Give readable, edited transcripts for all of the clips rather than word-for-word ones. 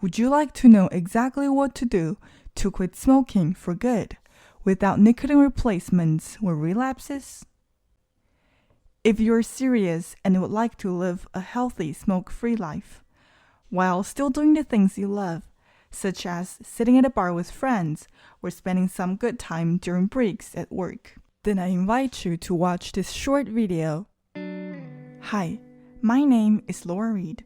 Would you like to know exactly what to do to quit smoking for good without nicotine replacements or relapses? If you're serious and would like to live a healthy smoke-free life, while still doing the things you love, such as sitting at a bar with friends or spending some good time during breaks at work, then I invite you to watch this short video. Hi, my name is Laura Reed.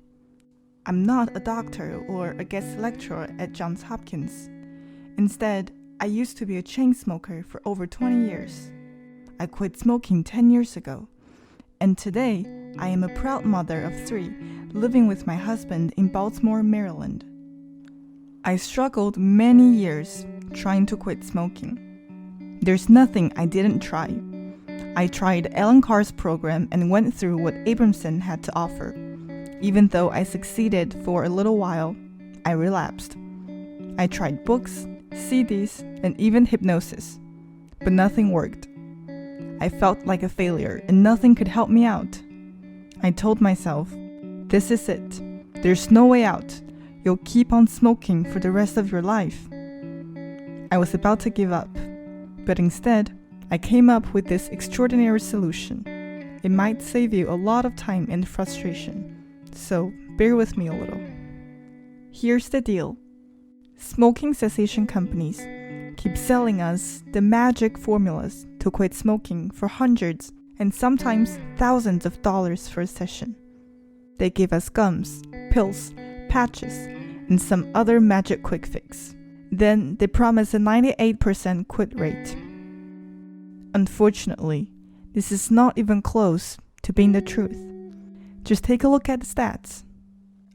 I'm not a doctor or a guest lecturer at Johns Hopkins. Instead, I used to be a chain smoker for over 20 years. I quit smoking 10 years ago, and today I am a proud mother of 3, living with my husband in Baltimore, Maryland. I struggled many years trying to quit smoking. There's nothing I didn't try. I tried Alan Carr's program and went through what Abramson had to offer. Even though I succeeded for a little while, I relapsed. I tried books, CDs, and even hypnosis, but nothing worked. I felt like a failure and nothing could help me out. I told myself, this is it. There's no way out. You'll keep on smoking for the rest of your life. I was about to give up, but instead, I came up with this extraordinary solution. It might save you a lot of time and frustration. So, bear with me a little. Here's the deal. Smoking cessation companies keep selling us the magic formulas to quit smoking for hundreds and sometimes thousands of dollars for a session. They give us gums, pills, patches, and some other magic quick fix. Then they promise a 98% quit rate. Unfortunately, this is not even close to being the truth. Just take a look at the stats.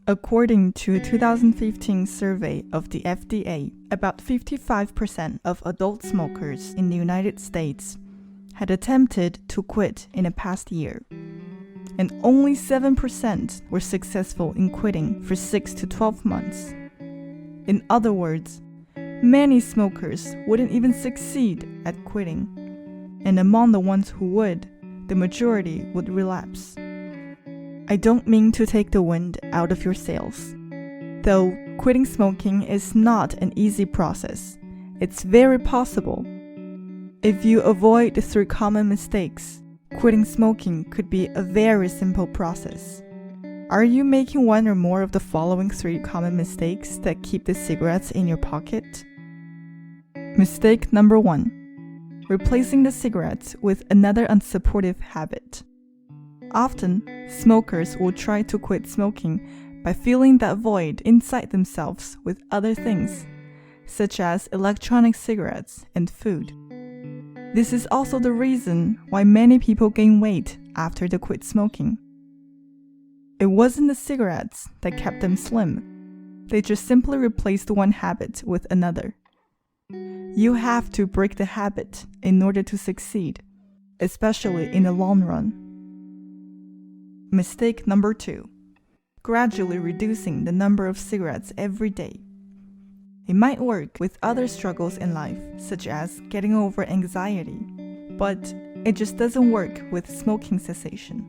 According to a 2015 survey of the FDA, about 55% of adult smokers in the United States had attempted to quit in the past year, and only 7% were successful in quitting for 6 to 12 months. In other words, many smokers wouldn't even succeed at quitting, and among the ones who would, the majority would relapse. I don't mean to take the wind out of your sails. Though quitting smoking is not an easy process, it's very possible. If you avoid the 3 common mistakes, quitting smoking could be a very simple process. Are you making one or more of the following 3 common mistakes that keep the cigarettes in your pocket? Mistake number 1. Replacing the cigarettes with another unsupportive habit. Often, smokers will try to quit smoking by filling that void inside themselves with other things, such as electronic cigarettes and food. This is also the reason why many people gain weight after they quit smoking. It wasn't the cigarettes that kept them slim. They just simply replaced one habit with another. You have to break the habit in order to succeed, especially in the long run. Mistake number 2. Gradually reducing the number of cigarettes every day. It might work with other struggles in life, such as getting over anxiety, but it just doesn't work with smoking cessation.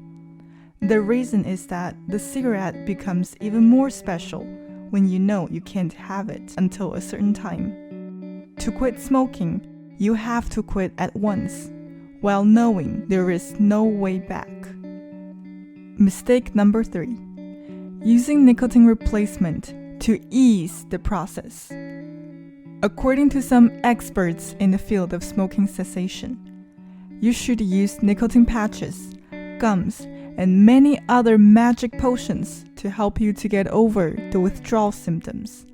The reason is that the cigarette becomes even more special when you know you can't have it until a certain time. To quit smoking, you have to quit at once, while knowing there is no way back. Mistake number 3. Using nicotine replacement to ease the process. According to some experts in the field of smoking cessation, you should use nicotine patches, gums, and many other magic potions to help you to get over the withdrawal symptoms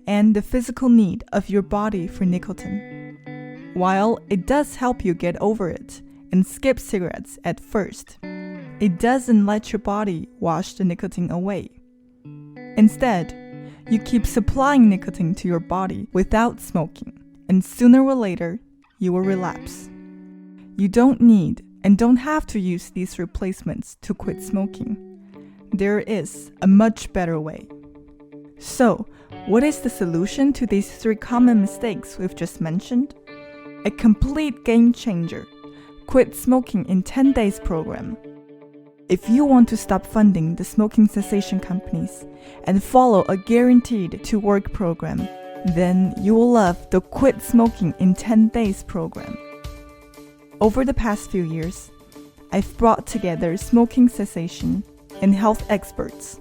and the physical need of your body for nicotine. While it does help you get over it and skip cigarettes at first, it doesn't let your body wash the nicotine away. Instead, you keep supplying nicotine to your body without smoking, and sooner or later, you will relapse. You don't need and don't have to use these replacements to quit smoking. There is a much better way. So, what is the solution to these 3 common mistakes we've just mentioned? A complete game changer. Quit Smoking in 10 Days program. If you want to stop funding the smoking cessation companies and follow a guaranteed to work program, then you will love the Quit Smoking in 10 Days program. Over the past few years, I've brought together smoking cessation and health experts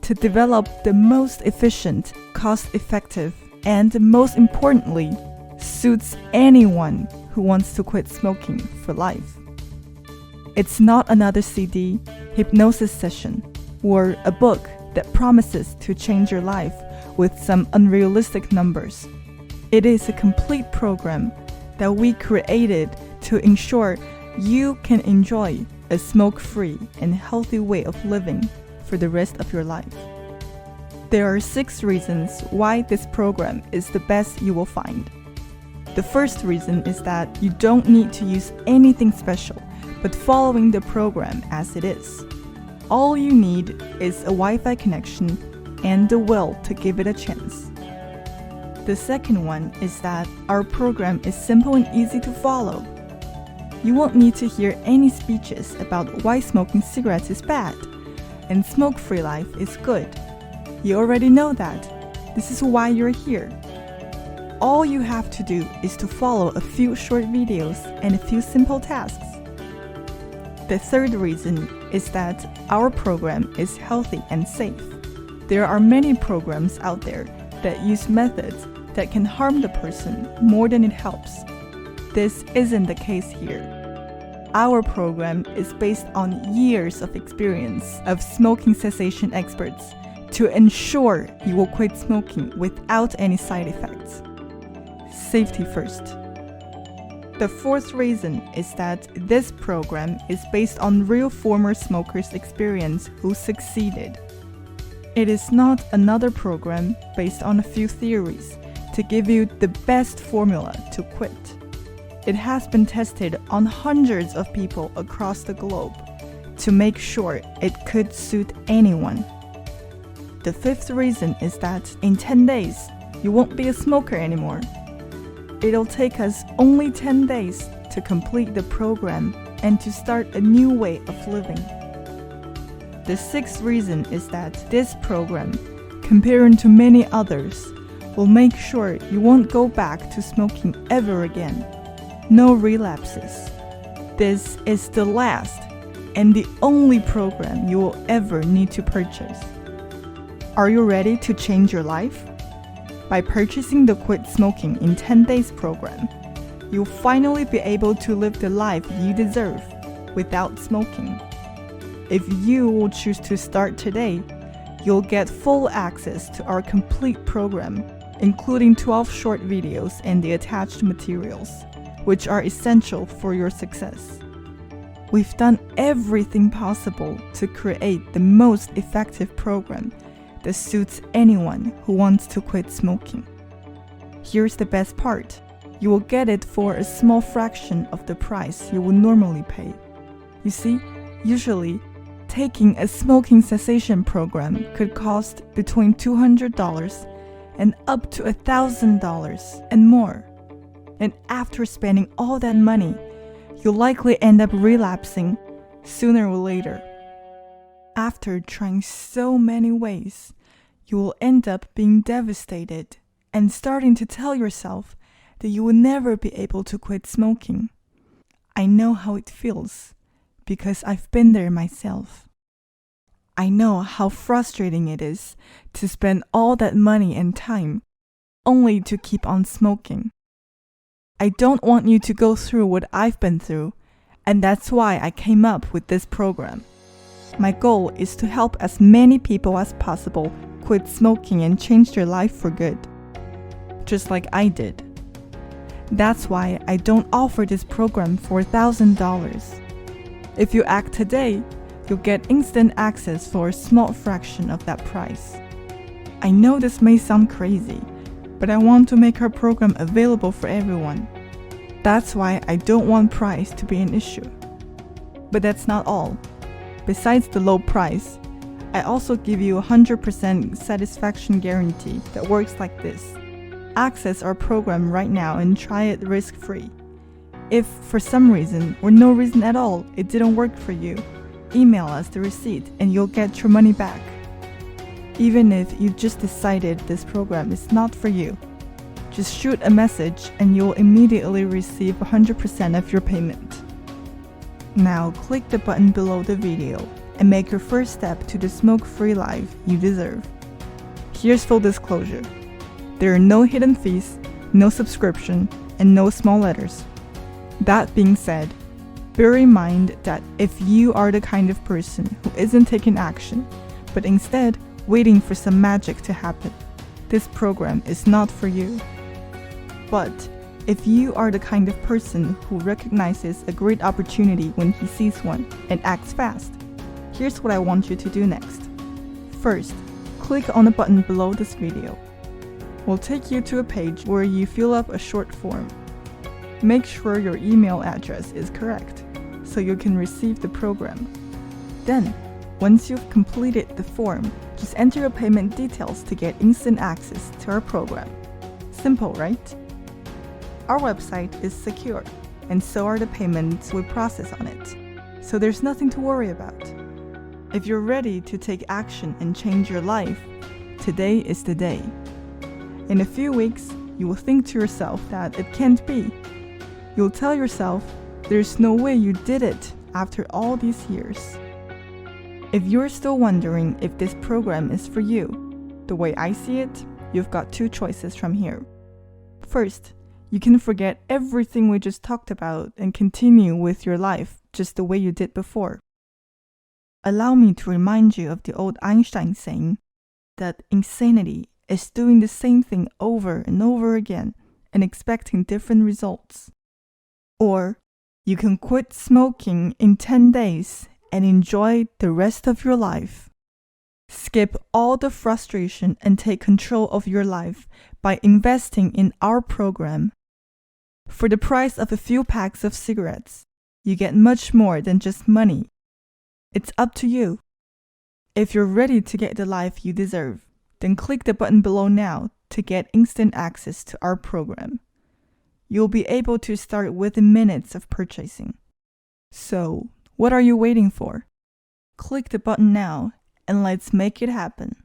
to develop the most efficient, cost-effective, and most importantly, suits anyone who wants to quit smoking for life. It's not another CD, hypnosis session, or a book that promises to change your life with some unrealistic numbers. It is a complete program that we created to ensure you can enjoy a smoke-free and healthy way of living for the rest of your life. There are 6 reasons why this program is the best you will find. The first reason is that you don't need to use anything special, but following the program as it is. All you need is a Wi-Fi connection and the will to give it a chance. The second one is that our program is simple and easy to follow. You won't need to hear any speeches about why smoking cigarettes is bad and smoke-free life is good. You already know that. This is why you're here. All you have to do is to follow a few short videos and a few simple tasks. The third reason is that our program is healthy and safe. There are many programs out there that use methods that can harm the person more than it helps. This isn't the case here. Our program is based on years of experience of smoking cessation experts to ensure you will quit smoking without any side effects. Safety first. The fourth reason is that this program is based on real former smokers' experience who succeeded. It is not another program based on a few theories to give you the best formula to quit. It has been tested on hundreds of people across the globe to make sure it could suit anyone. The fifth reason is that in 10 days, you won't be a smoker anymore. It'll take us only 10 days to complete the program and to start a new way of living. The sixth reason is that this program, comparing to many others, will make sure you won't go back to smoking ever again. No relapses. This is the last and the only program you will ever need to purchase. Are you ready to change your life? By purchasing the Quit Smoking in 10 Days program, you'll finally be able to live the life you deserve without smoking. If you will choose to start today, you'll get full access to our complete program, including 12 short videos and the attached materials, which are essential for your success. We've done everything possible to create the most effective program that suits anyone who wants to quit smoking. Here's the best part. You will get it for a small fraction of the price you would normally pay. You see, usually, taking a smoking cessation program could cost between $200 and up to $1,000 and more. And after spending all that money, you'll likely end up relapsing sooner or later. After trying so many ways, you will end up being devastated and starting to tell yourself that you will never be able to quit smoking. I know how it feels because I've been there myself. I know how frustrating it is to spend all that money and time only to keep on smoking. I don't want you to go through what I've been through, and that's why I came up with this program. My goal is to help as many people as possible quit smoking and change their life for good, just like I did. That's why I don't offer this program for $1,000. If you act today, you'll get instant access for a small fraction of that price. I know this may sound crazy, but I want to make our program available for everyone. That's why I don't want price to be an issue. But that's not all. Besides the low price, I also give you a 100% satisfaction guarantee that works like this. Access our program right now and try it risk-free. If for some reason or no reason at all it didn't work for you, email us the receipt and you'll get your money back. Even if you just decided this program is not for you, just shoot a message and you'll immediately receive 100% of your payment. Now click the button below the video and make your first step to the smoke-free life you deserve. Here's full disclosure. There are no hidden fees, no subscription, and no small letters. That being said, bear in mind that if you are the kind of person who isn't taking action, but instead waiting for some magic to happen, this program is not for you. But if you are the kind of person who recognizes a great opportunity when he sees one and acts fast, here's what I want you to do next. First, click on the button below this video. We'll take you to a page where you fill up a short form. Make sure your email address is correct so you can receive the program. Then, once you've completed the form, just enter your payment details to get instant access to our program. Simple, right? Our website is secure, and so are the payments we process on it. So there's nothing to worry about. If you're ready to take action and change your life, today is the day. In a few weeks, you will think to yourself that it can't be. You'll tell yourself there's no way you did it after all these years. If you're still wondering if this program is for you, the way I see it, you've got two choices from here. First, you can forget everything we just talked about and continue with your life just the way you did before. Allow me to remind you of the old Einstein saying that insanity is doing the same thing over and over again and expecting different results. Or you can quit smoking in 10 days and enjoy the rest of your life. Skip all the frustration and take control of your life by investing in our program. For the price of a few packs of cigarettes, you get much more than just money. It's up to you. If you're ready to get the life you deserve, then click the button below now to get instant access to our program. You'll be able to start within minutes of purchasing. So, what are you waiting for? Click the button now and let's make it happen.